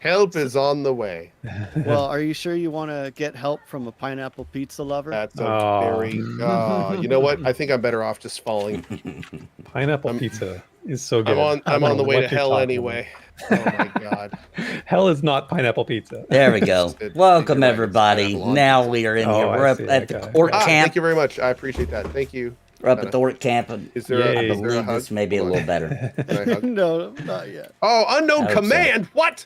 Help is on the way. Well, are you sure you want to get help from a pineapple pizza lover? That's a very. You know what? I think I'm better off just falling. Pineapple pizza is so good. I'm on the way to what you're hell talking anyway. Oh my god. about. Hell is not pineapple pizza. There we go. You're Welcome, right, it's everybody. pineapple on Now pizza. we are in Oh, here. I We're up see, at the okay. Orc Thank camp. you very much. I appreciate that. Thank you. We're up at the Orc camp. Is there Yay. I is there a believe hug? this may be a little better. Can I hug? No, not yet. Oh, unknown I hope so. command. What?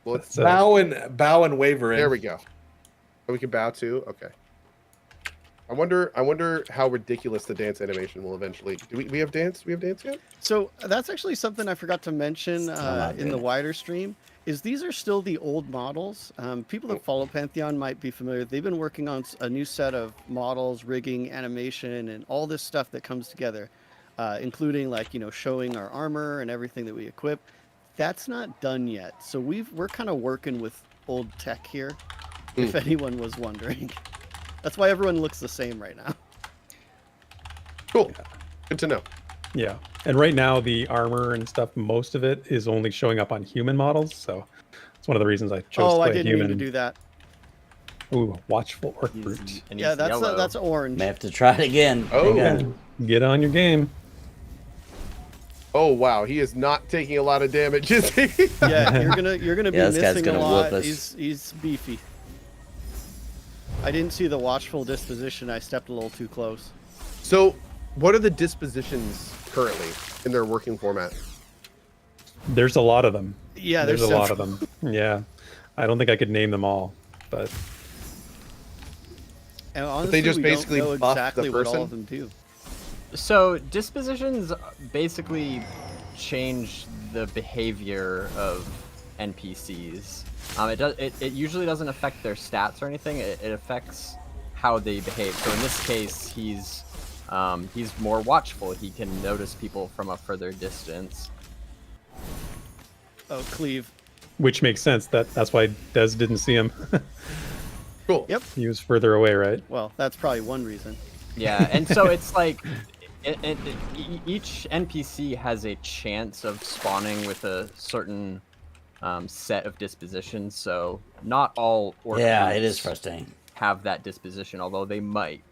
Well, it's, So- Bow and waver in. there we go. Oh, we can bow too. Okay. I wonder how ridiculous the dance animation will eventually. Do we have dance? We have dance yet? So that's actually something I forgot to mention not in the good. wider stream. Is these are still the old models. People that follow Pantheon might be familiar. They've been working on a new set of models, rigging, animation, and all this stuff that comes together, including like showing our armor and everything that we equip. That's not done yet. So we're kind of working with old tech here. If anyone was wondering, that's why everyone looks the same right now. Cool. Good to know. Yeah. And right now, the armor and stuff, most of it is only showing up on human models. So it's one of the reasons I chose Oh, to I play didn't human. mean to do that. Ooh, watchful orc brute. And Yeah, he's that's yellow. that's orange. May have to try it again. Oh. Hang on. Get on your game. Oh wow, he is not taking a lot of damage, is he? Yeah, you're gonna be Yeah, this guy's missing gonna a lot. whoop us. He's beefy. I didn't see the watchful disposition. I stepped a little too close. So, what are the dispositions currently in their working format? There's a lot of them. Yeah, There's a several. lot of them. Yeah. I don't think I could name them all, but And honestly, they just we basically don't know buff the exactly what all person? of them do. So dispositions basically change the behavior of NPCs. It usually doesn't affect their stats or anything. It affects how they behave. So in this case, he's more watchful. He can notice people from a further distance. Oh, cleave. which makes sense. That's why Des didn't see him. Cool. Yep. He was further away, right? Well, that's probably one reason. Yeah, and so it's like each NPC has a chance of spawning with a certain set of dispositions. So not all orc Yeah, it groups is frustrating. have that disposition, although they might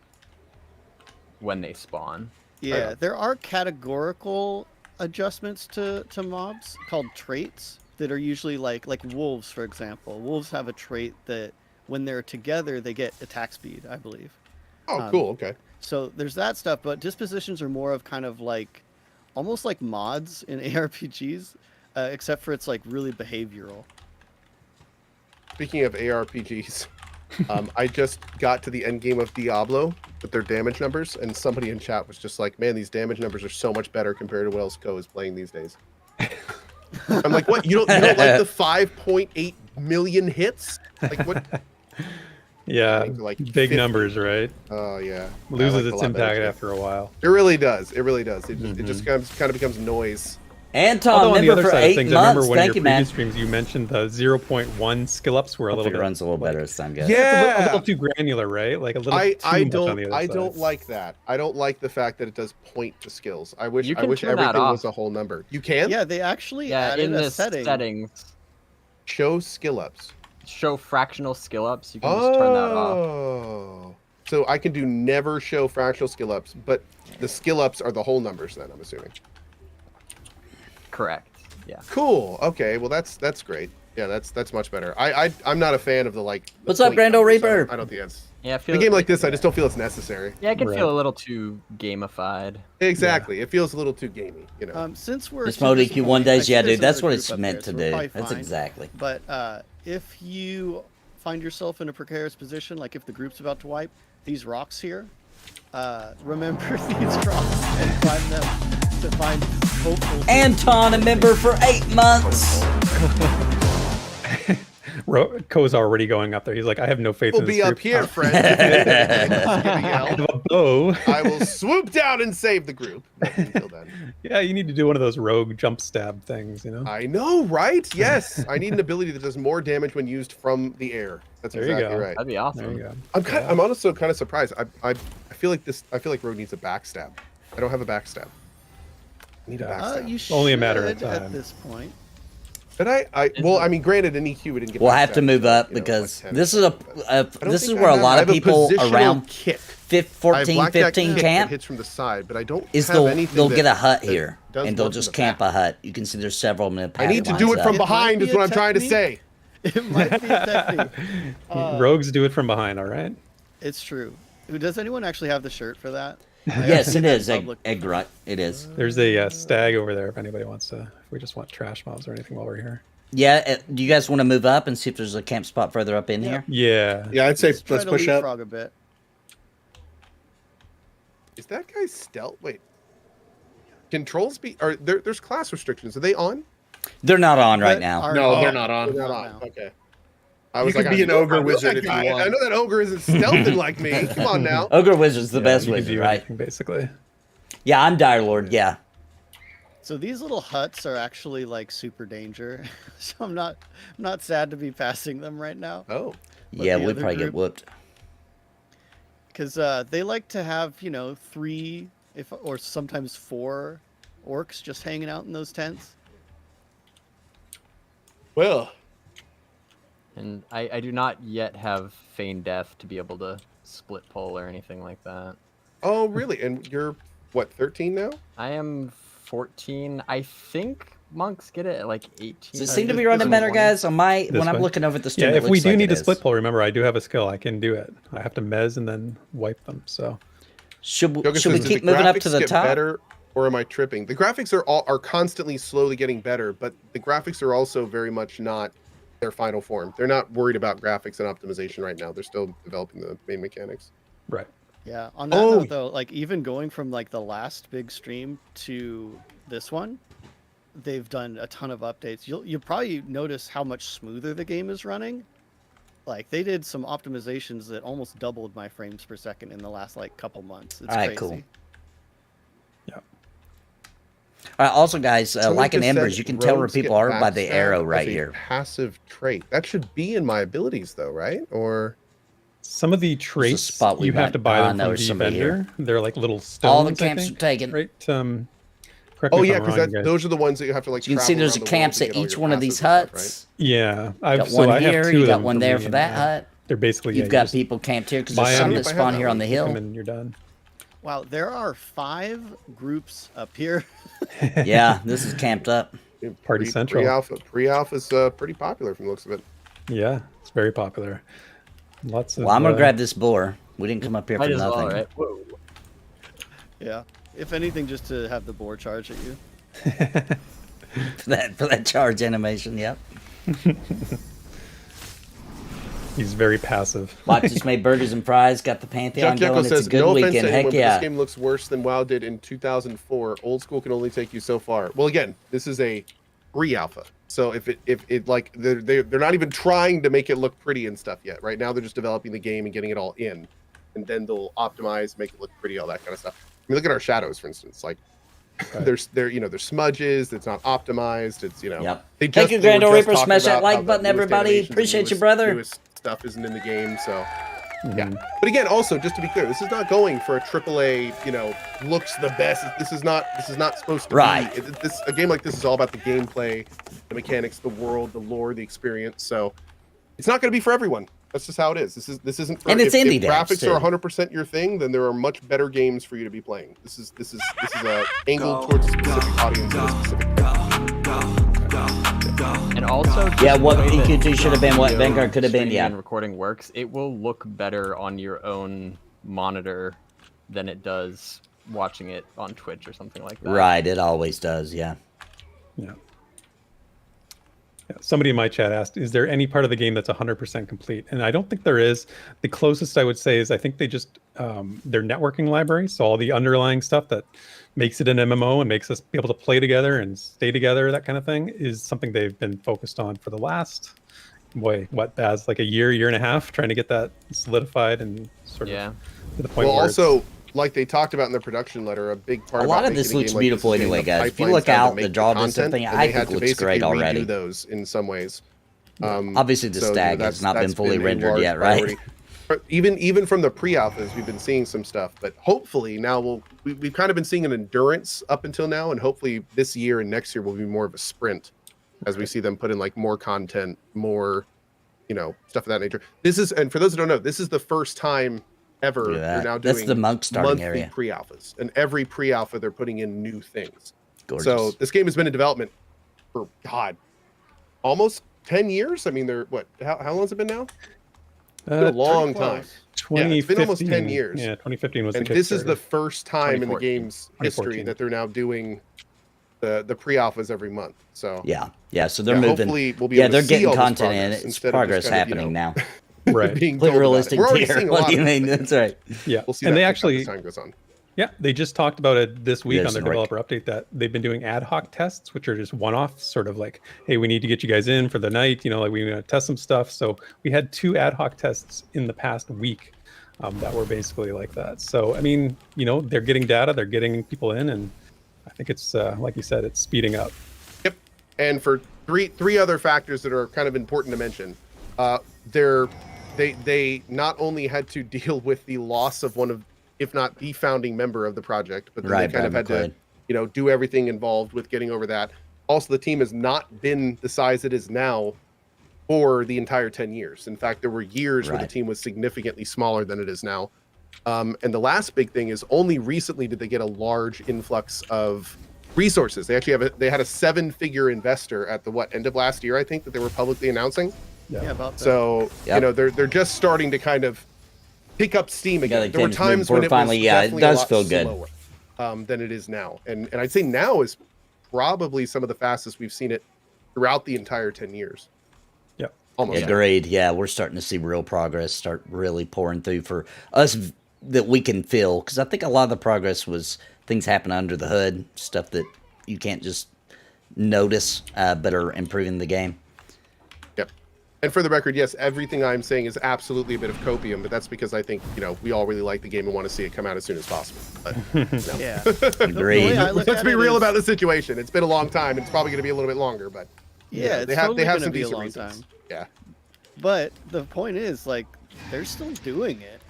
when they spawn. Yeah, there are categorical adjustments to mobs called traits that are usually like wolves, for example. Wolves have a trait that when they're together, they get attack speed, I believe. Oh, cool. Okay. So there's that stuff, but dispositions are more of kind of like almost like mods in ARPGs, except for it's like really behavioral. Speaking of ARPGs, I just got to the end game of Diablo with their damage numbers, and somebody in chat was just like, "Man, these damage numbers are so much better compared to what else Cohh is playing these days." I'm like, "What? You don't like the 5.8 million hits? Like what?" Yeah, Like big 50. numbers, right? Oh yeah, I Loses like it a its lot better impact too. after a while. It really does. It really does. It just kind of becomes noise. Anton, Although on the member other for side of 8 things, I remember months. one of Thank your you, man. previous streams you mentioned the 0.1 skill ups were a little Hopefully bit it runs a little better this time, guys. Yeah. a little too granular, right? Like a little I too much on don't the other I side. don't like that. I don't like the fact that it does point to skills. I wish You can turn that everything off. was a whole number. You can Yeah, they actually Yeah, added in a the settings, show skill ups. show fractional skill ups. You can just turn that off. Oh. So I can do never show fractional skill ups, but the skill ups are the whole numbers then, I'm assuming. Correct. Yeah. Cool. Okay. Well, that's great. Yeah, that's much better. I'm not a fan of the like. the What's up, point Brando numbers. Reaper? I don't think that's Yeah. I in feel a game like this. I just don't feel it's necessary. Yeah, it can Right. feel a little too gamified. Exactly. It feels a little too gamey. You know. Since we're This to mode this EQ1 point, I days, see yeah, there's dude, that's another what group it's up meant there, to so we're do. probably That's fine. exactly. But if you find yourself in a precarious position, like if the group's about to wipe, these rocks here, remember these rocks and climb them to find hopeful. Anton, a member for 8 months. Cohh's already going up there. He's like, I have no faith We'll in this be up group. here, friends. If anything, give me I hell. have a bow. I will swoop down and save the group. But until then, Yeah, you need to do one of those rogue jump stab things, you know? I know, right? Yes, I need an ability that does more damage when used from the air. That's There you exactly go. right. That'd be There awesome. you go. I'm also kind of surprised. I feel like Rogue needs a backstab. I don't have a backstab. I need a backstab. You Only a matter of should at time. this point. But well, I mean, granted, in EQ we didn't get. We'll past have to that, move so, up you know, because like 10, this is this is where a I lot of have a people positional around kick. 14, blackjack 15 kick that camp hits from the side, but I don't is have anything they'll that- get a hut that here does and they'll work in just the camp back. a hut. You can see there's several in the I need to do it It from might behind. be Is a what I'm trying to technique. say. It might be a technique. Rogues do it from behind, all right? It's true. Does anyone actually have the shirt for that? Yes, it is, Public. Egg Grunt. It is. There's a stag over there if anybody wants to, if we just want trash mobs or anything while we're here. Yeah, do you guys want to move up and see if there's a camp spot further up in here? Yeah. Yeah, I'd say Try let's to push up. leapfrog a bit. Is that guy stealth? Wait. Controls be are there's class restrictions. Are they on? They're not on right But now. our- No, they're not on. They're not Not on. now. Okay. I You was could like, be I an know- ogre I know wizard that if you guy. want. I know that ogre isn't stealthing like me. Come on now. Ogre Wizard's the best you can wizard, do right? anything, basically. Yeah, I'm Dire Lord, yeah. So these little huts are actually like super danger. So I'm not sad to be passing them right now Oh. Yeah, the we other probably get group- whooped. because they like to have 3 or sometimes 4 orcs just hanging out in those tents. Well. And I do not yet have Feign Death to be able to split pull or anything like that. Oh, really? And you're what? 13 now? I am 14. I think monks get it at like 18. Does it seem to this- be running this better, one. guys? On my This when I'm way? looking over at the stream, Yeah, it if we looks do like need it to is. split pull, remember I do have a skill. I can do it. I have to mez and then wipe them. So Should Joker we says, "Did keep the moving up graphics to the get top? better, or am I tripping? The graphics are constantly slowly getting better, but the graphics are also very much not their final form. They're not worried about graphics and optimization right now. They're still developing the main mechanics. right. Yeah. On that Oh. note, though, like even going from like the last big stream to this one, they've done a ton of updates. You'll probably notice how much smoother the game is running. Like they did some optimizations that almost doubled my frames per second in the last like couple months. It's Alright, crazy. cool. Yeah. All right, also, guys, Someone like in just said Embers, you can tell where rogues people get are by the backstab arrow as right a here. Passive trait. That should be in my abilities, though, right? Or Some of the traits spot we you have might- to buy them no, from there's the somebody here. vendor. They're like little stones. All the I camps are think, taken. right? Correct me oh if yeah, I'm because wrong, guys. those are the ones that you have to like. You can see travel there's around the world camps to at get all each your one of these passives and huts. stuff, Yeah, Got so one I have here, 2 you of got them one from there the, for that hut. They're basically You've got people camped here because buy there's some them, that if I spawn have here that on the one, hill. and you're done. Wow, there are 5 groups up here. Yeah, this is camped up. right? Party Central. Pre-alpha's pretty popular from the looks of it. Yeah, it's very popular. Lots of. Well, I'm gonna grab this boar. We didn't come up here for Might as nothing. well, right? Whoa. Yeah. If anything, just to have the boar charge at you. For that charge animation. Yep. He's very passive. Watch, just made burgers and fries. Got the Pantheon Jack going. Jecko It's a says, good "No offense weekend. to Heck anyone, but yeah. this game looks worse than WoW did in 2004. Old school can only take you so far." Well, again, this is a pre-alpha, so if it like they're not even trying to make it look pretty and stuff yet. Right now, they're just developing the game and getting it all in, and then they'll optimize, make it look pretty, all that kind of stuff. I mean, look at our shadows, for instance. Like, Right. there's smudges. It's not optimized. It's Yep. They Thank you, they were Grando just Reaper. talking Smash that about like how the button, newest everybody. animations and Appreciate you, newest- brother. Newest stuff isn't in the game, so. Mhm. Yeah, but again, also just to be clear, this is not going for a AAA. Looks the best. This is not supposed to Right. be. A game like this is all about the gameplay, the mechanics, the world, the lore, the experience. So it's not going to be for everyone. That's just how it is. This isn't. For, And it's if indie devs, graphics too. are 100% your thing, then there are much better games for you to be playing. This is a angled towards a specific audience and a specific. And also, just Yeah, the what way that PQ2 should have been, what video Vanguard could have been, streaming yeah. And recording works. It will look better on your own monitor than it does watching it on Twitch or something like that. Right, it always does. Yeah. Yeah. Yeah, somebody in my chat asked, is there any part of the game that's 100% complete? And I don't think there is. The closest I would say is I think they just, their networking library, so all the underlying stuff that makes it an MMO and makes us be able to play together and stay together, that kind of thing, is something they've been focused on for the last, Baz, like a year and a half, trying to get that solidified and sort Yeah. of to the point Well, where also, like they talked about in their production letter, a big part. A lot about of this making a looks game like beautiful this is anyway, getting the guys. If you pipelines look down to out, the make draw content, distance thing, and I they think had to looks basically great redo already. those in some ways. Obviously, the stag has not been that's fully a rendered large yet, right? priority. But even from the pre-alphas, we've been seeing some stuff. But hopefully now we've kind of been seeing an endurance up until now, and hopefully this year and next year will be more of a sprint. as we see them put in like more content, more, stuff of that nature. This is, and for those who don't know, this is the first time ever they're now doing That's the monk starting monthly area. pre-alphas, and every pre-alpha they're putting in new things. Gorgeous. So this game has been in development for almost 10 years. I mean, how long has it been now? It's been a long time. Yeah, it's been almost 10 years. Yeah, 2015 was and the this is Kickstarter. the first time in the 2014. game's history that they're now doing the pre-alphas every month. So yeah. So they're moving. hopefully we'll be able they're to see getting all this content in progress it. It's instead of progress just kind of, happening now. Right. being Put told about it. realistic We're already tier. seeing a What lot do you of it. mean? That's right. Yeah. We'll see And that they pick up actually, as time goes on. yeah, they just talked about it this week Yes, on their Rick. developer update that they've been doing ad hoc tests, which are just one-off, sort of like, hey, we need to get you guys in for the night, like we want to test some stuff. So we had 2 ad hoc tests in the past week that were basically like that. So, I mean, they're getting data, they're getting people in, and I think it's, like you said, it's speeding up. Yep. And for three other factors that are kind of important to mention, they not only had to deal with the loss of one of, if not the founding member of the project, but then Right, they kind of Brad had to, do everything involved with getting over that. Also, the team has not been the size it is now for the entire 10 years. In fact, there were years where the Right. team was significantly smaller than it is now. And the last big thing is only recently did they get a large influx of resources. They actually they had a 7-figure investor at the end of last year, I think, that they were publicly announcing. Yeah, about that. So Yep. they're just starting to kind of pick up steam Yeah, again. they There were tend to move times when forward it finally. was Yeah, it definitely does a lot feel good. slower, than it is now, and I'd say now is probably some of the fastest we've seen it throughout the entire 10 years. Yeah. Almost. Agreed. Yeah, we're starting to see real progress start really pouring through for us that we can feel. Because I think a lot of the progress was things happen under the hood, stuff that you can't just notice, but are improving the game. Yep. And for the record, yes, everything I'm saying is absolutely a bit of copium, but that's because I think, we all really like the game and want to see it come out as soon as possible. But, no. Yeah. Agreed. Let's be real about the situation. It's been a long time, and it's probably going to be a little bit longer, but Yeah, it's they have totally they have gonna some be a decent long reasons. time. Yeah. But the point is, like, they're still doing it.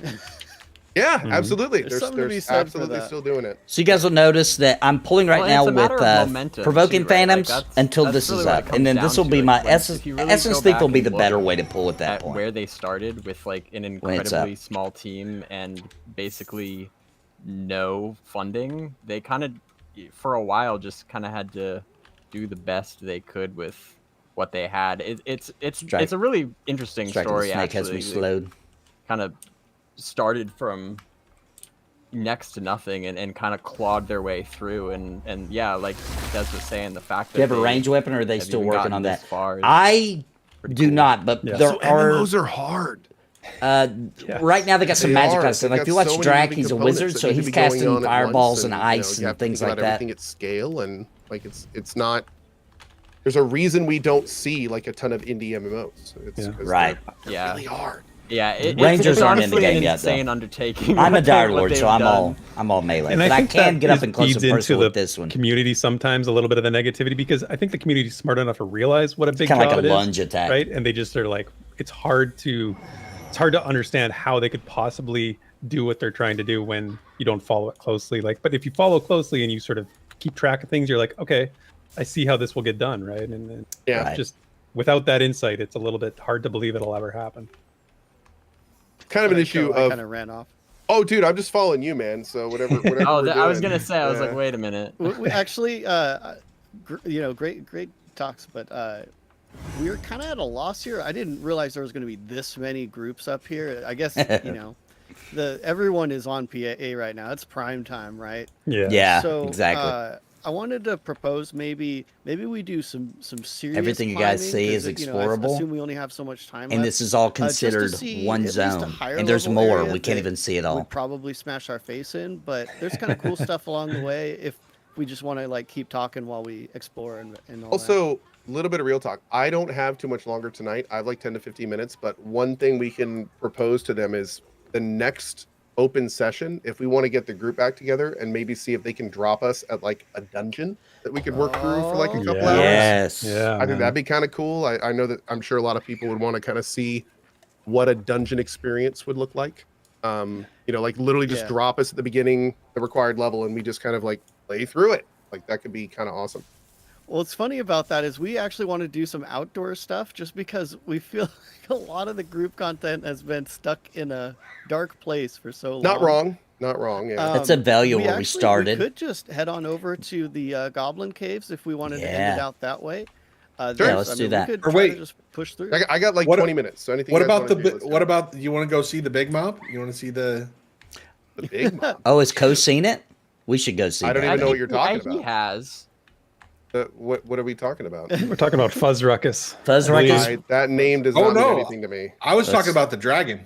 Yeah, absolutely. There's They're something to be they're said for absolutely that. still doing it. So you guys will notice that I'm pulling right Well, now it's a matter with of momentum, Provoking too, right? Like, Phantoms until that's this really is what it up. comes And then down this will to, be like, my when- Essence. if you really Essence go Thief back will be and the look better way to pull at that at point. where they started with like an When it's up. incredibly small team and basically no funding, they kind of for a while just kind of had to do the best they could with what they had. It's a really interesting Striking the story. snake has Actually, me slowed. kind of started from next to nothing and kind of clawed their way through and yeah, like Des was saying, the fact that Do you have a they range weapon, or are they have still even working gotten on this that? far is I pretty do cool. not, but Yeah. there So are. MMOs are hard. Right now they got some They magic are. on stuff. They've Like if you got watch so many Drac, moving he's a components wizard, that so need to he's be going casting on at fireballs once, and you ice you have and to things think like about that. everything at scale, and like it's not. There's a reason we don't see like a ton of indie MMOs. It's Yeah. 'cause Right. they're Yeah. really hard. Yeah, Rangers it's aren't in the honestly game an yet, though. insane undertaking. I'm a what Dire they've Lord, so done. I'm all melee. And but I think can that get up is- and close feeds and personal into with the this one. community sometimes a little bit of the negativity, because I think the community is smart enough to realize what a big Kind of job like a it is, lunge attack. right? And they just are like, it's hard to understand how they could possibly do what they're trying to do when you don't follow it closely. Like, but if you follow closely and you sort of keep track of things, you're like, okay, I see how this will get done, right? And Yeah. Right. just without that insight, it's a little bit hard to believe it'll ever happen. Kind of an issue I of, kind of ran off. oh, dude, I'm just following you, man. So whatever. Oh, we're I was doing, gonna say, I was like, yeah. wait a minute. We actually, great talks, but we were kind of at a loss here. I didn't realize there was going to be this many groups up here. I guess everyone is on PAA right now. It's prime time, right? Yeah. Yeah, So exactly. I wanted to propose maybe we do some serious. Everything you guys climbing, see is 'cause, explorable. I assume we only have so much time. And left. this is all just to considered see one at least a zone. higher And there's level more. area We can't that even see it all. Would probably smash our face in, but there's kind of cool stuff along the way if we just want to like keep talking while we explore and all that. Also, a little bit of real talk. I don't have too much longer tonight. I have like 10 to 15 minutes, but one thing we can propose to them is the next open session, if we want to get the group back together and maybe see if they can drop us at like a dungeon that we could work through for like a couple Yeah. hours. Yes. Yeah. I think man. that'd be kind of cool. I know that I'm sure a lot of people would want to kind of see what a dungeon experience would look like. Like literally just Yeah. drop us at the beginning, the required level, and we just kind of like play through it. Like that could be kind of awesome. What's funny about that is we actually want to do some outdoor stuff just because we feel like a lot of the group content has been stuck in a dark place for so long. Not wrong. Not wrong. Yeah. That's a value where we actually- started. We could just head on over to the Goblin Caves if we wanted to end Yeah. it out that way. Yeah, let's do that. We could Or try wait. to just push through. I got like What- 20 minutes. So anything. What you guys about the? wanna do, let's What do. about you want to go see the big mob? You want to see the? the big mob? Oh, has Cohh seen it? We should go see I don't that. even know I what you're think talking He about. has. What are we talking about? We're talking about Fuzz Ruckus. Fuzz I believe. Ruckus? That name does Oh, not mean no. anything to me. I was That's- talking about the dragon.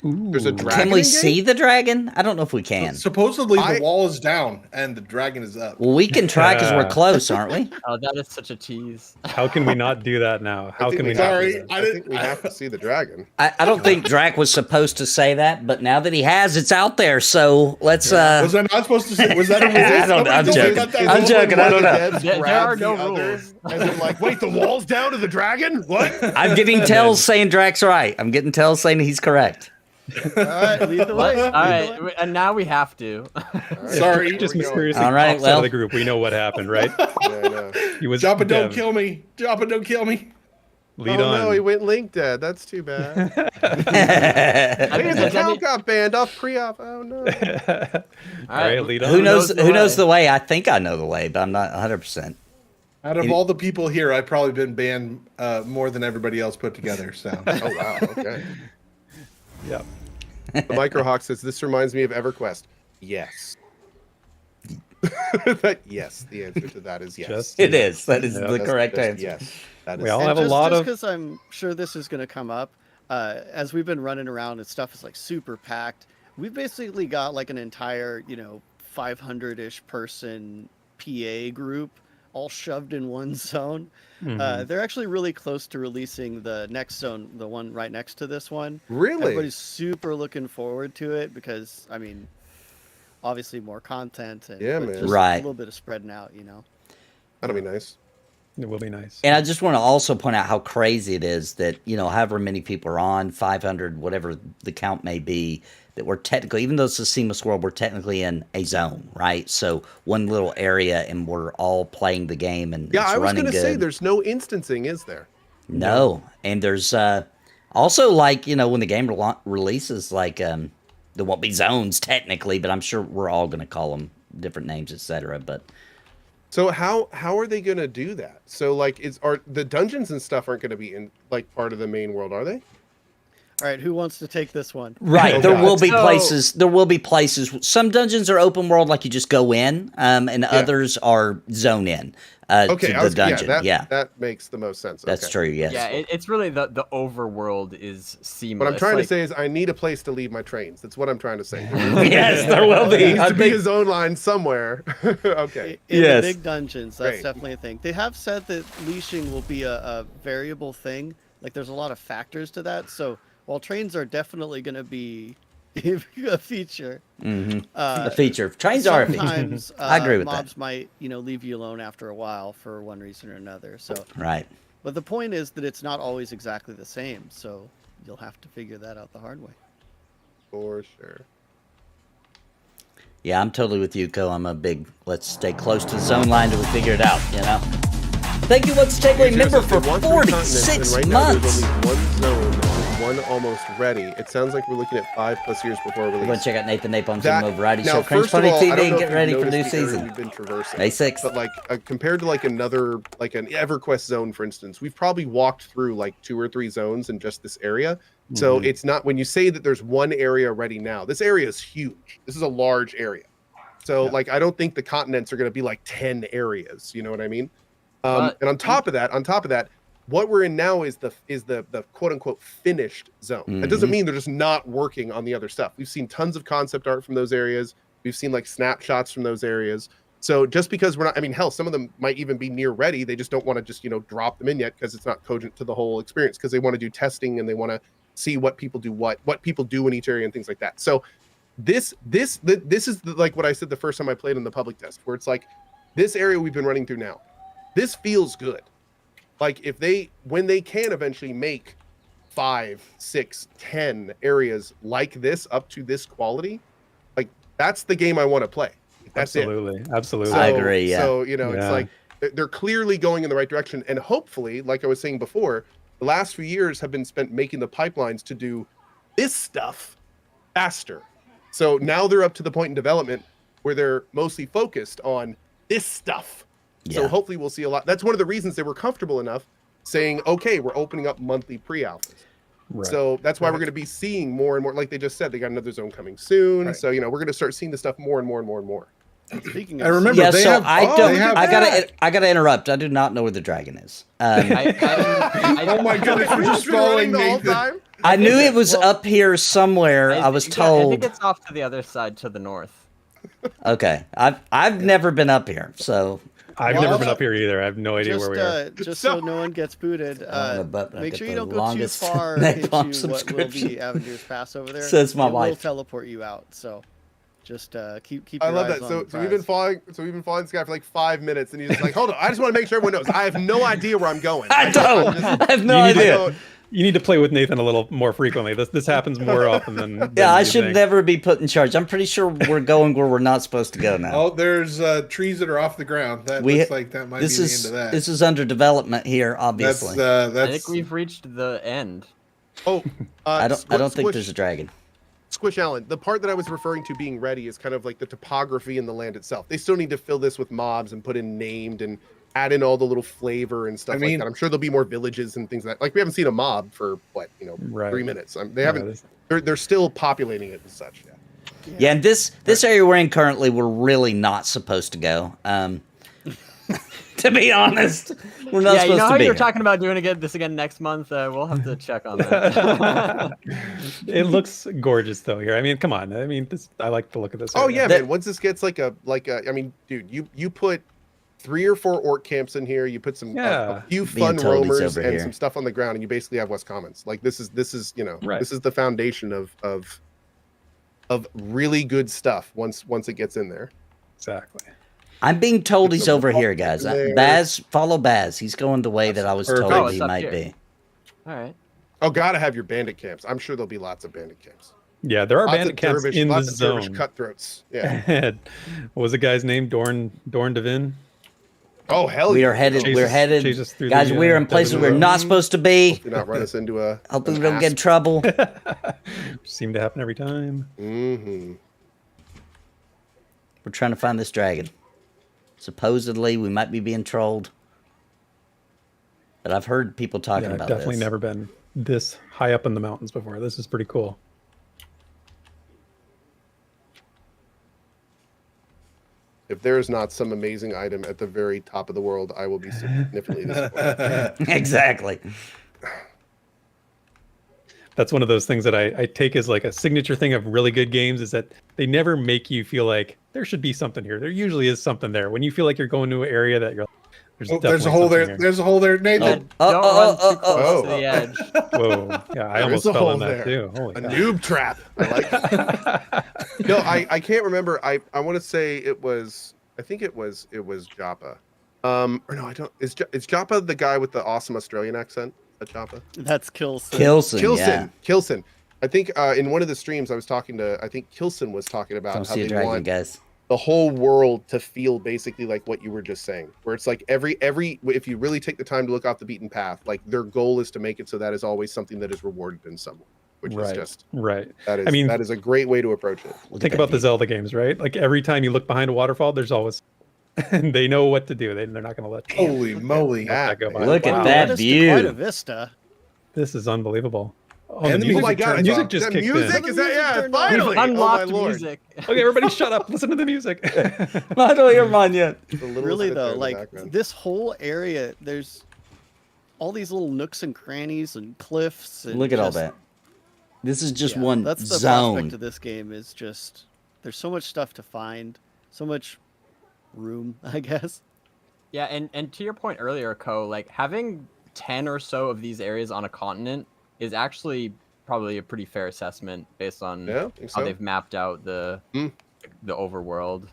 There's a Ooh. dragon. Can we in-game? see the dragon? I don't know if we can. Supposedly I- the wall is down and the dragon is up. Well, we can try because we're Yeah. close, aren't we? Oh, that is such a tease. How can we not do that now? How I think can we have not? Sorry, do that? I I didn't- think we have to see the dragon. I don't think Drac was supposed to say that, but now that he has, it's out there. So let's. Was I not supposed to say? Was that a rule? I don't know. I'm Somebody told me joking. about that I'm rule. joking. I don't know. There are no rules. And then like, wait, the wall's down to the dragon? What? I'm getting tells saying Drac's right. I'm getting tells saying he's correct. All right, lead the way. All right, and now we have to. Sorry. Just Here we go. mysteriously All right, pops out well. of the group. We know what happened, right? Yeah, I know. He was Jump and don't dev. kill me. Jump and don't kill me. Lead Oh on. no, he went Link dead. That's too bad. I Hey, mean, the then account it- got banned off pre-op. Oh no. All right, lead on. Who knows? knows the Who knows way? the way? I think I know the way, but I'm not 100%. Out of all the people here, I've probably been banned more than everybody else put together. So Oh wow. Okay. Yeah. The Microhawk says this reminds me of EverQuest. Yes. Yes. The answer to that is yes. Just It is. That is Yeah, the That's- correct that's- answer. Yes. That is. We all And have a lot of. because I'm sure this is going to come up, as we've been running around and stuff is like super packed. We've basically got like an entire 500-ish person PA group all shoved in one zone. Mhm. They're actually really close to releasing the next zone, the one right next to this one. Really? Everybody's super looking forward to it because I mean, obviously more content and Yeah, but man. just Right. a little bit of spreading out. That'll be nice. It will be nice. And I just want to also point out how crazy it is that, however many people are on, 500, whatever the count may be, that we're technically, even though it's a seamless world, we're technically in a zone, right? So one little area and we're all playing the game and Yeah, it's I was running gonna good. say there's no instancing, is there? No. And there's also like, when the game releases, like there won't be zones technically, but I'm sure we're all going to call them different names, etc. But So how are they gonna do that? So like, are the dungeons and stuff aren't gonna be in like part of the main world, are they? All right, who wants to take this one? right, Oh, there God. will be So- places. There will be places. Some dungeons are open world, like you just go in, and others are zone in Okay, to the dungeon. that makes the most sense. That's Okay. true. Yes. Yeah, it's really the overworld is seamless. What I'm trying like, to say is I need a place to leave my trains. That's what I'm trying to say. Yes, there will There be. needs I to be think- a zone line somewhere. Okay. In Yes. the big dungeons, that's Great. definitely a thing. They have said that leashing will be a variable thing. Like there's a lot of factors to that. So while trains are definitely going to be a feature, a feature. Trains are a feature. sometimes I agree with that. mobs might leave you alone after a while for one reason or another. So, Right. but the point is that it's not always exactly the same. So you'll have to figure that out the hard way. For sure. Yeah, I'm totally with you, Cohh. I'm a big, let's stay close to the zone line till we figure it out, Thank you, What's Takeaway Here's member the for thing, 1 through continents, 46 and right now months. there's only one zone, and one almost ready. It sounds like we're looking at 5+ years before We're going release. to check out Nathan Napalm's That- MMO Variety now, Show. Cringe first of Pony all, I don't TV, know get if you've ready for new noticed the area season. We've been traversing. May 6th. But like compared to like another, like an EverQuest zone, for instance, we've probably walked through like 2 or 3 zones in just this area. So Mm-hmm. it's not, when you say that there's one area ready now, this area is huge. This is a large area. So like, I don't think the continents are going to be like 10 areas. You know what I mean? But- And on top of that, what we're in now is the quote unquote finished zone. That doesn't mean they're just not working on the other stuff. We've seen tons of concept art from those areas. We've seen like snapshots from those areas. So just because we're not, I mean, hell, some of them might even be near ready. They just don't want to just, drop them in yet because it's not cogent to the whole experience, because they want to do testing and they want to see what people do, what people do in each area and things like that. So this is like what I said the first time I played in the public test, where it's like this area we've been running through now, this feels good. Like when they can eventually make 5, 6, 10 areas like this up to this quality, like that's the game I want to play. That's Absolutely. it. Absolutely. So, I agree, yeah. So it's Yeah. like they're clearly going in the right direction. And hopefully, like I was saying before, the last few years have been spent making the pipelines to do this stuff faster. So now they're up to the point in development where they're mostly focused on this stuff. Yeah. So hopefully we'll see a lot. That's one of the reasons they were comfortable enough saying, okay, we're opening up monthly pre-alphas. Right. So that's why we're going to be seeing more and more. Like they just said, they got another zone coming soon. Right. So, we're going to start seeing the stuff more and more and more and more. Speaking I of, remember Yeah, they so have. I oh, don't. they have I that. gotta interrupt. I do not know where the dragon is. Oh my goodness, we're just following the whole Nathan. time. I knew it was up here somewhere. I was I told. think it's off to the other side, to the north. Okay, I've never been up here, so I've Well, never been up here either. I have no idea where we are. just so no one gets booted, but I make got sure you the don't go too longest far Napalm into what will subscription. be Avenger's Pass over there. Says my it will wife. teleport you out. So just keep. I your love eyes that. on So, the so we've been prize. following this guy for like 5 minutes, and he's just like, "Hold on, I just want to make sure everyone knows. I have no idea where I'm going. I don't. I have no You need to idea. go- You need to play with Nathan a little more frequently. This happens more often than Yeah, I you should think. never be put in charge. I'm pretty sure we're going where we're not supposed to go now. Oh, there's trees that are off the ground. That looks like that might be the end of that. This is under development here, obviously. That's I think we've reached the end. Oh, I don't think Squish, there's a dragon. Squish Allen. The part that I was referring to being ready is kind of like the topography in the land itself. They still need to fill this with mobs and put in named and add in all the little flavor and stuff like that. I'm sure there'll be more villages and things like that. Like we haven't seen a mob for what, Right. 3 minutes. They haven't. They're still populating it and such. Yeah. Yeah, and this area we're in currently, we're really not supposed to go. To be honest, we're not Yeah, supposed you know to how be you're here. talking about doing this again next month? We'll have to check on that. It looks gorgeous though here. I mean, come on. I mean, I like the look of this. Oh area. yeah, man. Once this gets like a, I mean, dude, you put 3 or 4 orc camps in here. You put some a few fun toadies roamers over and here. some stuff on the ground, and you basically have West Commons. Like this is Right. this is the foundation of really good stuff once it gets in there. Exactly. I'm being told he's over here, guys. There. Baz, follow Baz. He's going the way that I was perfect. told Oh, he it's up might here. be. All right. Oh, gotta have your bandit camps. I'm sure there'll be lots of bandit camps. Yeah, there are Lots bandit of camps dervish, in the lots of dervish zone. cutthroats. Yeah. What was the guy's name? Dorn Devin? Oh hell We yeah. are headed. Chase we're us- headed, chase us through guys. the, We're in places desert we're not supposed to be. Do not run us into a. Hopefully, we don't get in trouble. Seem to happen every time. Mm-hmm. We're trying to find this dragon. Supposedly, we might be being trolled, but I've heard people talking Yeah, I've about definitely this. never been this high up in the mountains before. This is pretty cool. If there is not some amazing item at the very top of the world, I will be significantly disappointed. Exactly. That's one of those things that I take as like a signature thing of really good games is that they never make you feel like there should be something here. There usually is something there. When you feel like you're going to an area that you're like, Oh, there's a hole there. Here. There's a hole there, Nathan. Don't run too close oh. to the edge. Whoa. Yeah, I There almost is a fell hole in that there. too. Holy A cow. noob trap. I like it. No, I can't remember. I want to say it was. I think it was Joppa. Or no, I don't. Is Joppa the guy with the awesome Australian accent? Joppa. That's Kilson. Kilson. Yeah. Kilson. I think in one of the streams I was talking to. I think Kilson was talking about Don't how see a they dragon, want guys. the whole world to feel basically like what you were just saying, where it's like every if you really take the time to look off the beaten path, like their goal is to make it so that is always something that is rewarded in some way, which is just Right. that is. I mean, that is a great way to approach it. Look at think that about the view. Zelda games, right? Like every time you look behind a waterfall, there's always, and they know what to do. They're not going to let you Holy moly! let that go by. Look at Wow, that is view. Quite a vista. This is unbelievable. Oh, And the music, Oh my god! turns I music thought- just that kicked music in. is that? Yeah, Music turned on. finally! We've Oh, unlocked my Lord. music. Okay, everybody shut up. Listen to the music. I don't hear mine yet. The little Really sit there though, in the like background. this whole area, there's all these little nooks and crannies and cliffs. And Look at all just- that. This is just yeah, one That's the zone. prospect of this game is just there's so much stuff to find, so much room, I guess. Yeah, and to your point earlier, Cohh, like having 10 or so of these areas on a continent is actually probably a pretty fair assessment based on Yeah, I think how so. they've mapped out the Mm. overworld.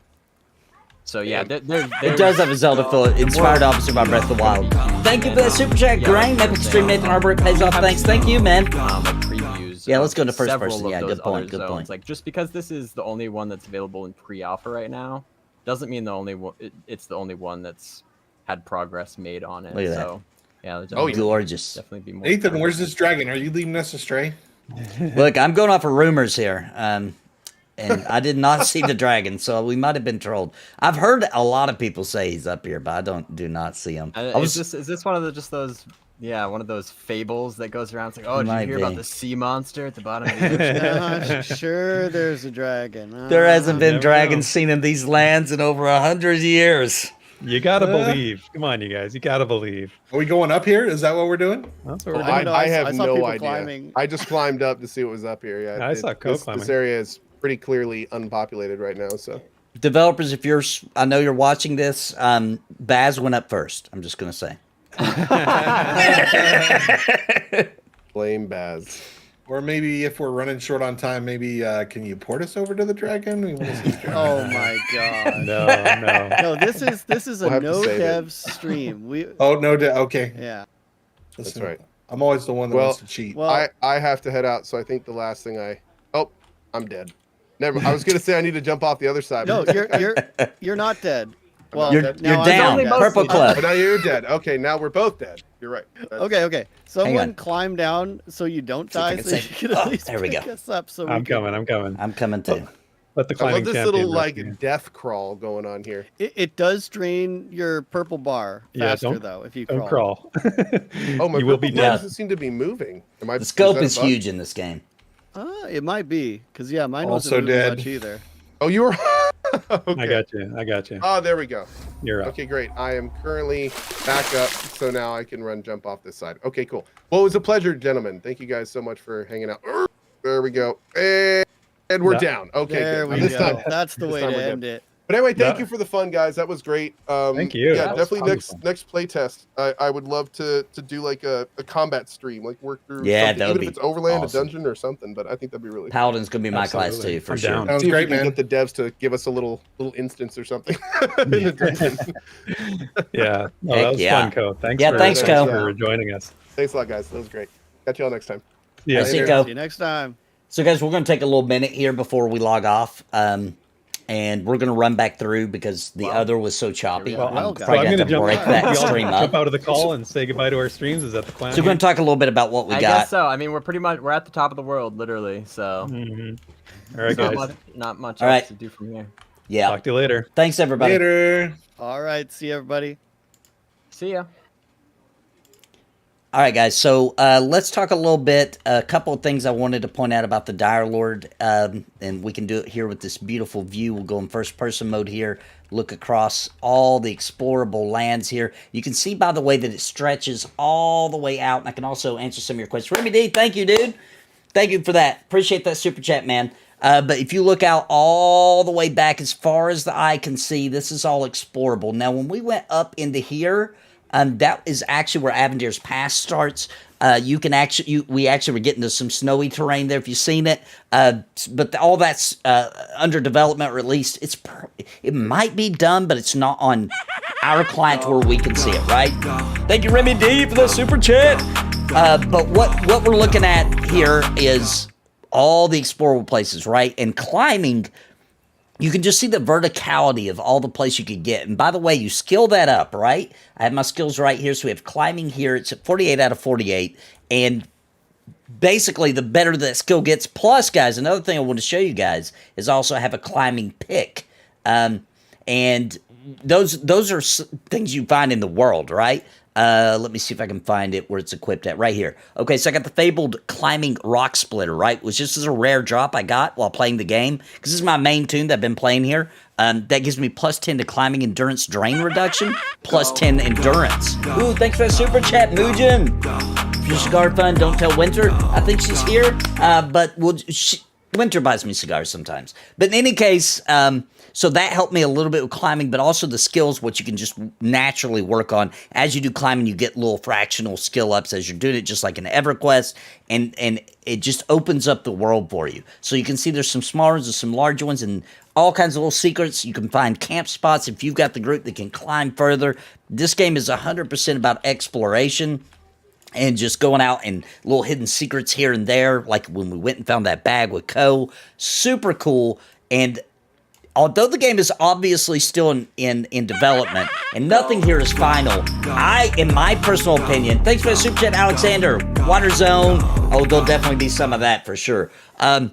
So yeah, Yeah. It does have a Zelda feel. Inspired obviously by Breath of the Wild. Thank you for that super chat, Grain. Epic stream, Nathan Arbor. It pays off. Thanks. Thank you, man. previews. Yeah, of let's go to first several person. of Yeah, those good point, other good point. zones. Like just because this is the only one that's available in pre-alpha right now, doesn't mean the only one. It's the only one that's had progress made on it. Look at that. So yeah, there'll Oh, definitely, Gorgeous. definitely be more. Nathan, where's this dragon? Are you leading us astray? Look, I'm going off of rumors here. And I did not see the dragon, so we might have been trolled. I've heard a lot of people say he's up here, but I do not see him. Is this one of the, just those? Yeah, one of those fables that goes around. It's like, oh, did you Might hear be. about the sea monster at the bottom of the ocean? Sure, there's a dragon. There hasn't been never dragons know. seen in these lands in over 100 years. You gotta believe. Come on, you guys. You gotta believe. Are we going up here? Is that what we're doing? That's what we're I doing. don't know, I I have saw no people idea. climbing. I just climbed up to see what was up here. Yeah, I saw Cohh climbing. This area is pretty clearly unpopulated right now. So Developers, if I know you're watching this, Baz went up first. I'm just going to say. blame Baz. Or maybe if we're running short on time, maybe can you port us over to the dragon? We wanna see the dragon. Oh my god. No. No, this is a We'll have to no save it. dev stream. We Oh no! Okay, yeah. That's right. I'm always the one that Well, wants to cheat. Well, I have to head out, so I think the last thing I'm dead. Never. I was gonna say I need to jump off the other side. no, you're not dead. Well, You're now I'm down. dead. Purple Oh, Club. now you're dead. Okay, now we're both dead. You're right. That's- Okay. Someone on. climb down so you don't See if I die, can so you save- can at Oh, least there we pick go. us up. So I'm coming. I'm coming. I'm coming too. Let the I climbing love this champion little rescue me. death crawl going on here. It does drain your purple bar Yeah, faster don't- though if you Don't crawl. crawl. Oh, my you will be purple bar dead. doesn't seem to be moving. The is scope that a is bug? huge in this game. It might be because yeah, mine Also wasn't moving dead. much either. Oh, you were. Okay. I got you. Oh, there we go. You're up. Okay, great. I am currently back up, so now I can jump off this side. Okay, cool. Well, it was a pleasure, gentlemen. Thank you guys so much for hanging out. There we go. And we're Yeah. down. Okay, There good. we This go. time- That's the this way time to we're good. end it. But anyway, thank Yeah. you for the fun, guys. That was great. Thank you. Yeah, That was definitely fun. next play test. I would love to do like a combat stream, like work through Yeah, something, that would even if be it's overland, awesome. a dungeon, or something. But I think that'd be really. Paladin's going to be my class Absolutely. too, for I'm sure. down. Sounds See if great, we can man. get the devs to give us a little instance or something. in the dungeon. Yeah. Oh, Heck that was yeah. fun, Cohh. Thanks. Yeah, for, thanks, Cohh. for joining us. Thanks a lot, guys. That was great. Catch y'all next time. Yeah. See you, Later. Cohh. See you next time. So, guys, we're going to take a little minute here before we log off. And we're going to run back through because the other was so choppy. Well, I'm guys. probably I'm going gonna to break jump. that we all stream jump up. out of the call and say goodbye to our streams. Is that the plan? So, we're going to talk a little bit about what we I got. guess so. I mean, we're at the top of the world, literally. So Mhm. All right, not guys. much All else right. to do from here. Yeah. Talk to you later. Thanks, everybody. Later. All right. See you, everybody. See ya. All right, guys. So let's talk a little bit. A couple of things I wanted to point out about the Dire Lord, and we can do it here with this beautiful view. We'll go in first-person mode here. Look across all the explorable lands here. You can see, by the way, that it stretches all the way out. And I can also answer some of your questions. Remy D, thank you, dude. Thank you for that. Appreciate that super chat, man. But if you look out all the way back as far as the eye can see, this is all explorable. Now, when we went up into here, that is actually where Avendir's Pass starts. We actually were getting to some snowy terrain there if you've seen it. But all that's under development, or at least it might be done, but it's not on our client where we can see it, right? Thank you, Remy D, for the super chat. But what we're looking at here is all the explorable places, right? And climbing, you can just see the verticality of all the place you could get. And by the way, you skill that up, right? I have my skills right here. So we have climbing here. It's at 48 out of 48. And basically, the better that skill gets. Plus, guys, another thing I want to show you guys is also have a climbing pick. And those are things you find in the world, right? Let me see if I can find it where it's equipped at. Right here. Okay, so I got the fabled climbing rock splitter, right? Which this is a rare drop I got while playing the game. Because this is my main tune that I've been playing here. That gives me plus 10 to climbing endurance drain reduction. Plus 10 endurance. Ooh, thanks for that super chat, Mujan. If you're cigar fun, don't tell Winter. I think she's here. But Winter buys me cigars sometimes. But in any case, so that helped me a little bit with climbing, but also the skills, which you can just naturally work on. As you do climbing, you get little fractional skill ups as you're doing it, just like in EverQuest, and it just opens up the world for you. So you can see there's some smaller ones and some larger ones, and all kinds of little secrets. You can find camp spots if you've got the group that can climb further. This game is 100% about exploration. And just going out and little hidden secrets here and there, like when we went and found that bag with Cohh. Super cool. And although the game is obviously still in development and nothing here is final, in my personal opinion, thanks for the super chat, Alexander. Water Zone. Oh, there'll definitely be some of that for sure. I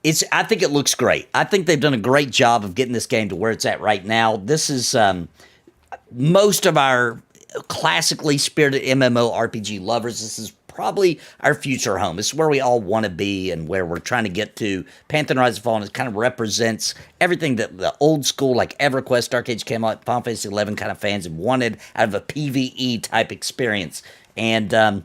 think it looks great. I think they've done a great job of getting this game to where it's at right now. This is most of our classically spirited MMORPG lovers. This is probably our future home. This is where we all want to be and where we're trying to get to. Pantheon Rise of Fallen, it kind of represents everything that the old school, like EverQuest, Dark Age Camelot, Final Fantasy 11 kind of fans have wanted out of a PvE type experience. And I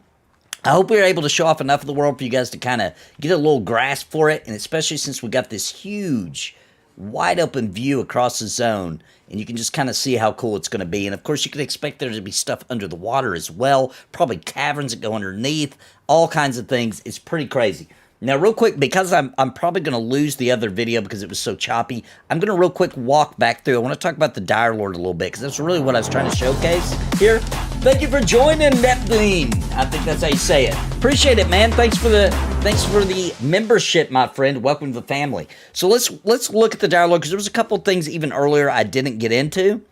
hope we were able to show off enough of the world for you guys to kind of get a little grasp for it, and especially since we got this huge, wide open view across the zone, and you can just kind of see how cool it's going to be. And of course, you can expect there to be stuff under the water as well, probably caverns that go underneath, all kinds of things. It's pretty crazy. Now, real quick, because I'm probably going to lose the other video because it was so choppy, I'm going to real quick walk back through. I want to talk about the Dire Lord a little bit because that's really what I was trying to showcase here. Thank you for joining, Neptune. I think that's how you say it. Appreciate it, man. Thanks for the membership, my friend. Welcome to the family. So let's look at the Dire Lord because there was a couple things even earlier I didn't get into.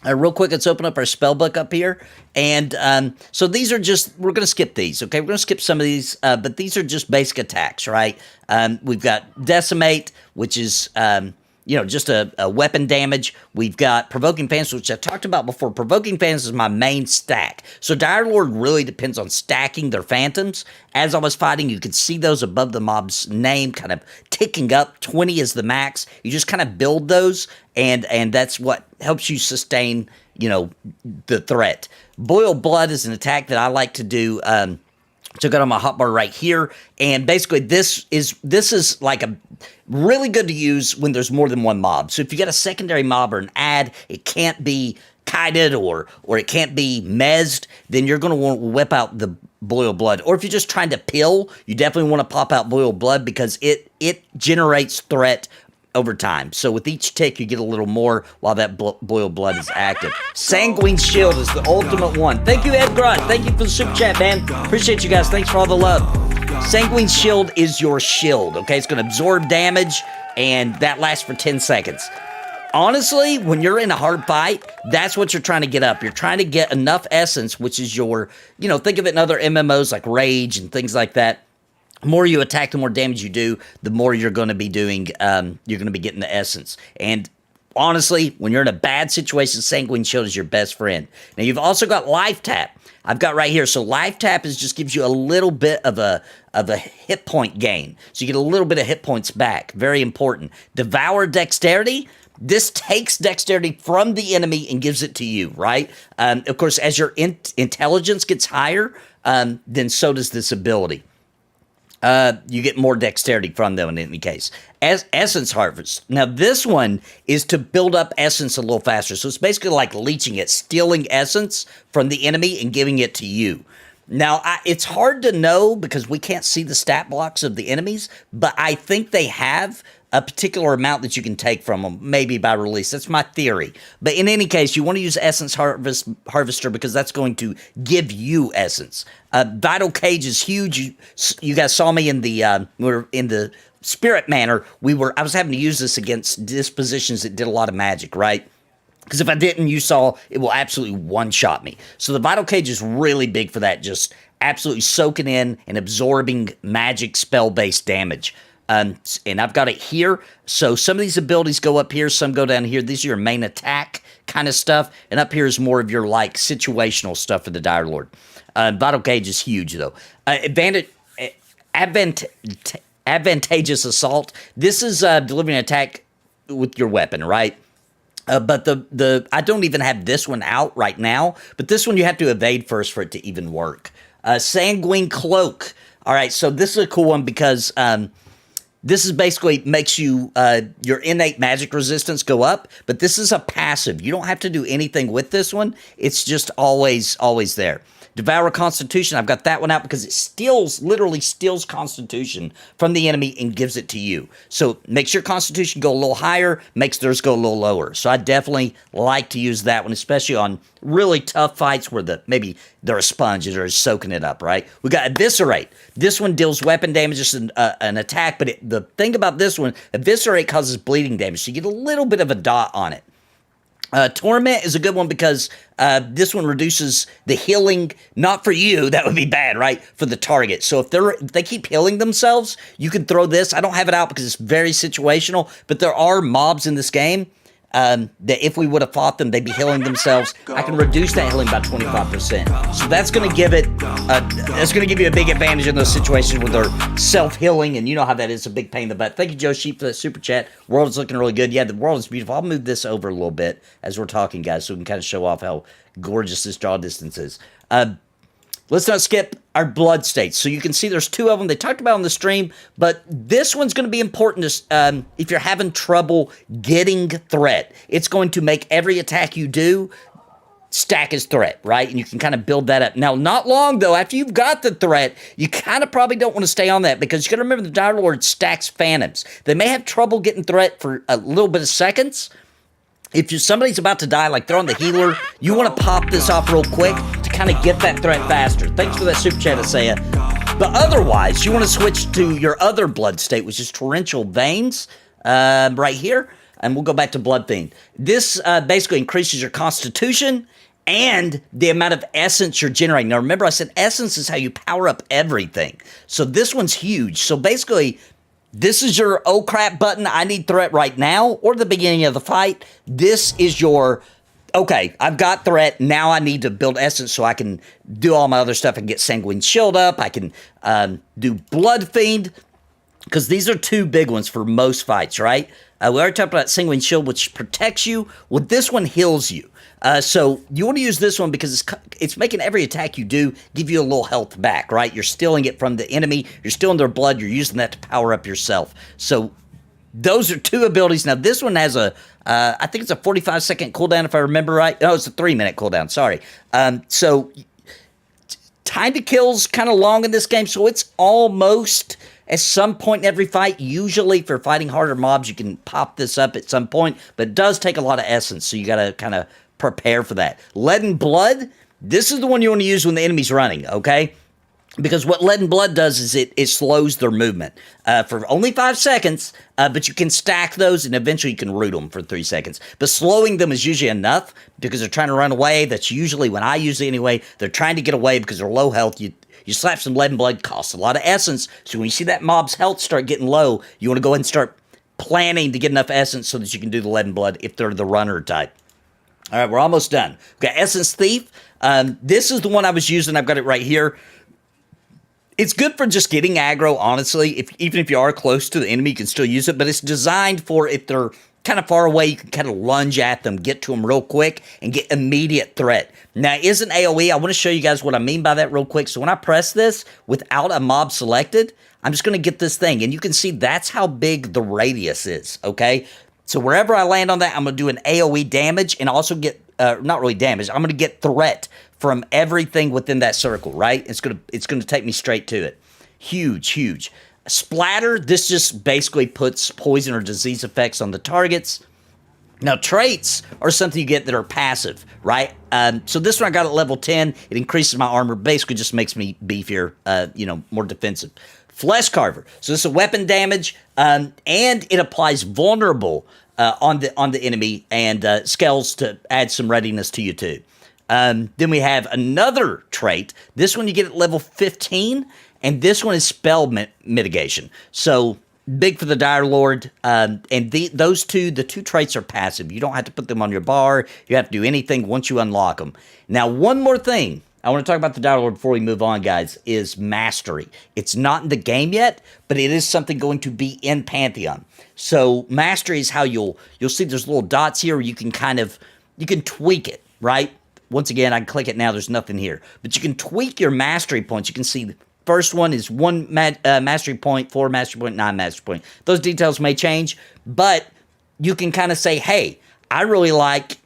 Real quick, let's open up our spell book up here. And so these are just, we're going to skip these, okay? We're going to skip some of these, but these are just basic attacks, right? We've got Decimate, which is, just a weapon damage. We've got Provoking Phantoms, which I talked about before. Provoking Phantoms is my main stack. So Dire Lord really depends on stacking their phantoms. As I was fighting, you could see those above the mob's name kind of ticking up. 20 is the max. You just kind of build those, and that's what helps you sustain, the threat. Boil Blood is an attack that I like to do. So I got on my hotbar right here, and basically this is like a really good to use when there's more than one mob. So if you got a secondary mob or an ad, it can't be kited or it can't be mezzed, then you're going to want to whip out the Boil Blood. Or if you're just trying to pill, you definitely want to pop out Boil Blood because it generates threat over time. So with each tick, you get a little more while that Boil Blood is active. Sanguine Shield is the ultimate one. Thank you, Ed Grunt. Thank you for the super chat, man. Appreciate you guys. Thanks for all the love. Sanguine Shield is your shield, okay? It's going to absorb damage, and that lasts for 10 seconds. Honestly, when you're in a hard fight, that's what you're trying to get up. You're trying to get enough essence, which is your, think of it in other MMOs like Rage and things like that. The more you attack, the more damage you do, the more you're going to be doing, you're going to be getting the essence. And honestly, when you're in a bad situation, Sanguine Shield is your best friend. Now, you've also got Life Tap. I've got right here. So Life Tap just gives you a little bit of a hit point gain. So you get a little bit of hit points back. Very important. Devour Dexterity. This takes dexterity from the enemy and gives it to you, right? Of course, as your intelligence gets higher, then so does this ability. You get more dexterity from them in any case. As Essence Harvest. Now, this one is to build up essence a little faster. So it's basically like leeching it, stealing essence from the enemy and giving it to you. Now, it's hard to know because we can't see the stat blocks of the enemies, but I think they have a particular amount that you can take from them, maybe by release. That's my theory. But in any case, you want to use Essence Harvester because that's going to give you essence. Vital Cage is huge. You guys saw me in the Spirit Manor. I was having to use this against dispositions that did a lot of magic, right? Because if I didn't, you saw it will absolutely one-shot me. So the Vital Cage is really big for that, just absolutely soaking in and absorbing magic spell-based damage. And I've got it here. So some of these abilities go up here, some go down here. These are your main attack kind of stuff. And up here is more of your like situational stuff for the Dire Lord. Vital Cage is huge though. Advantageous Assault. This is delivering an attack with your weapon, right? But I don't even have this one out right now. But this one you have to evade first for it to even work. Sanguine Cloak. All right, so this is a cool one because this is basically makes you your innate magic resistance go up, but this is a passive. You don't have to do anything with this one. It's just always there. Devour Constitution, I've got that one out because it literally steals Constitution from the enemy and gives it to you. So makes your Constitution go a little higher, makes theirs go a little lower. So I definitely like to use that one, especially on really tough fights where maybe they're a sponge and they're soaking it up, right? We got Eviscerate. This one deals weapon damage, just an attack, but the thing about this one, Eviscerate causes bleeding damage, so you get a little bit of a dot on it. Torment is a good one because this one reduces the healing, not for you, that would be bad, right? For the target. So if they keep healing themselves, you can throw this. I don't have it out because it's very situational, but there are mobs in this game that if we would have fought them, they'd be healing themselves. I can reduce that healing by 25%. So that's going to give you a big advantage in those situations where they're self-healing, and you know how that is a big pain in the butt. Thank you, Joe Sheep, for that super chat. World is looking really good. Yeah, the world is beautiful. I'll move this over a little bit as we're talking, guys, so we can kind of show off how gorgeous this draw distance is. Let's not skip our blood states. So you can see there's two of them. They talked about on the stream, but this one's going to be important if you're having trouble getting threat. It's going to make every attack you do stack as threat, right? And you can kind of build that up. Now, not long, though, after you've got the threat, you kind of probably don't want to stay on that because you got to remember the Dire Lord stacks phantoms. They may have trouble getting threat for a little bit of seconds. If somebody's about to die, like they're on the healer, you want to pop this off real quick to kind of get that threat faster. Thanks for that super chat, Asaya. But otherwise, you want to switch to your other blood state, which is Torrential Veins, right here. And we'll go back to Blood Fiend. This basically increases your Constitution and the amount of essence you're generating. Now, remember I said essence is how you power up everything. So this one's huge. So basically, this is your oh crap button, I need threat right now, or the beginning of the fight. This is your, okay, I've got threat, now I need to build essence so I can do all my other stuff and get Sanguine Shield up. I can do Blood Fiend, because these are two big ones for most fights, right? We already talked about Sanguine Shield, which protects you. Well, this one heals you. So you want to use this one because it's making every attack you do give you a little health back, right? You're stealing it from the enemy. You're stealing their blood. You're using that to power up yourself. So those are two abilities. Now, this one has I think it's a 45-second cooldown, if I remember right. No, it's a 3-minute cooldown. Sorry. So time to kill's kind of long in this game, so it's almost at some point in every fight. Usually for fighting harder mobs, you can pop this up at some point, but it does take a lot of essence, so you got to kind of prepare for that. Lead and Blood, this is the one you want to use when the enemy's running, okay? Because what Lead and Blood does is it slows their movement for only 5 seconds, but you can stack those and eventually you can root them for 3 seconds. But slowing them is usually enough because they're trying to run away. That's usually when I use it anyway. They're trying to get away because they're low health. You slap some Lead and Blood, costs a lot of essence. So when you see that mob's health start getting low, you want to go ahead and start planning to get enough essence so that you can do the Lead and Blood if they're the runner type. All right, we're almost done. We've got Essence Thief. This is the one I was using. I've got it right here. It's good for just getting aggro, honestly. Even if you are close to the enemy, you can still use it. But it's designed for if they're kind of far away, you can kind of lunge at them, get to them real quick, and get immediate threat. Now, it is an AoE. I want to show you guys what I mean by that real quick. So when I press this without a mob selected, I'm just going to get this thing. And you can see that's how big the radius is, okay? So wherever I land on that, I'm going to do an AoE damage and also get, not really damage, I'm going to get threat from everything within that circle, right? It's going to take me straight to it. Huge, huge. Splatter, this just basically puts poison or disease effects on the targets. Now, traits are something you get that are passive, right? So this one I got at level 10. It increases my armor, basically just makes me beefier, more defensive. Flesh Carver. So this is a weapon damage, and it applies vulnerable on the enemy and scales to add some readiness to you too. Then we have another trait. This one you get at level 15, and this one is spell mitigation. So big for the Dire Lord, and those two, the two traits are passive. You don't have to put them on your bar. You have to do anything once you unlock them. Now, one more thing I want to talk about the Dire Lord before we move on, guys, is Mastery. It's not in the game yet, but it is something going to be in Pantheon. So Mastery is how you'll see there's little dots here where you can you can tweak it, right? Once again, I can click it now, there's nothing here. But you can tweak your Mastery points. You can see the first one is 1 Mastery point, 4 Mastery point, 9 Mastery point. Those details may change, but you can kind of say, hey, I really like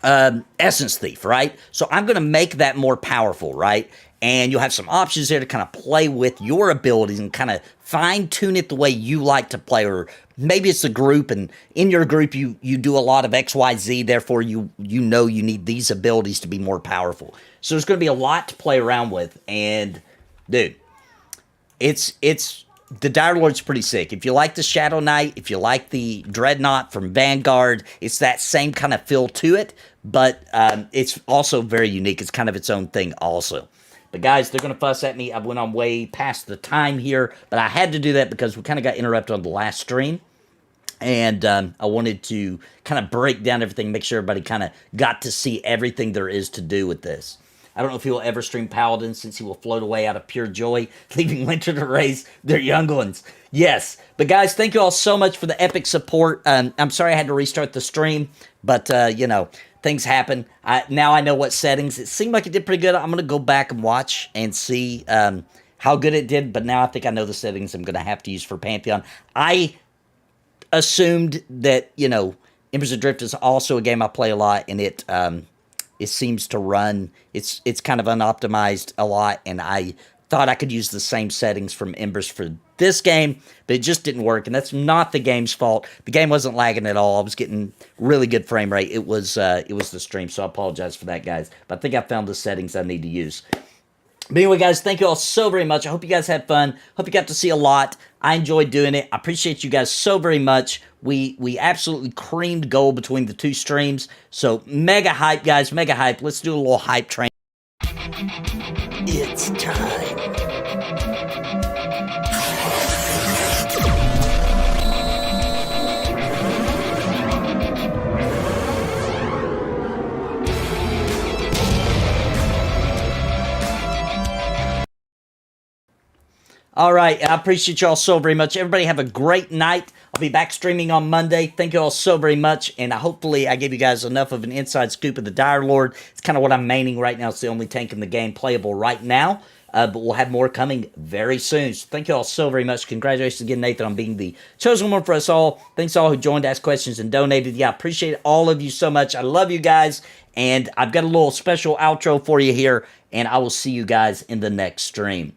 Essence Thief, right? So I'm going to make that more powerful, right? And you'll have some options there to kind of play with your abilities and kind of fine tune it the way you like to play. Or maybe it's a group, and in your group you do a lot of XYZ, therefore you know you need these abilities to be more powerful. So there's going to be a lot to play around with, and dude, it's the Dire Lord's pretty sick. If you like the Shadow Knight, if you like the Dreadnought from Vanguard, it's that same kind of feel to it, but it's also very unique. It's kind of its own thing also. But guys, they're going to fuss at me. I went on way past the time here, but I had to do that because we kind of got interrupted on the last stream. And I wanted to kind of break down everything, make sure everybody kind of got to see everything there is to do with this. I don't know if he will ever stream Paladin, since he will float away out of pure joy, leaving Winter to raise their young ones. Yes. But guys, thank you all so much for the epic support. I'm sorry I had to restart the stream, but, you know, things happen. Now I know what settings. It seemed like it did pretty good. I'm going to go back and watch and see how good it did. But now I think I know the settings I'm going to have to use for Pantheon. I assumed that, you know, Embers Adrift is also a game I play a lot, and it seems to run. It's kind of unoptimized a lot, and I thought I could use the same settings from Embers for this game, but it just didn't work, and that's not the game's fault. The game wasn't lagging at all. I was getting really good frame rate. It was the stream, so I apologize for that, guys. But I think I found the settings I need to use. But anyway, guys, thank you all so very much. I hope you guys had fun. Hope you got to see a lot. I enjoyed doing it. I appreciate you guys so very much. We absolutely creamed gold between the two streams. So mega hype, guys. Mega hype. Let's do a little hype train. It's time. All right, I appreciate y'all so very much. Everybody have a great night. I'll be back streaming on Monday. Thank you all so very much, and hopefully I gave you guys enough of an inside scoop of the Dire Lord. It's kind of what I'm maining right now. It's the only tank in the game playable right now, but we'll have more coming very soon. So thank you all so very much. Congratulations again, Nathan, on being the chosen one for us all. Thanks to all who joined, asked questions, and donated. Yeah, I appreciate all of you so much. I love you guys, and I've got a little special outro for you here, and I will see you guys in the next stream.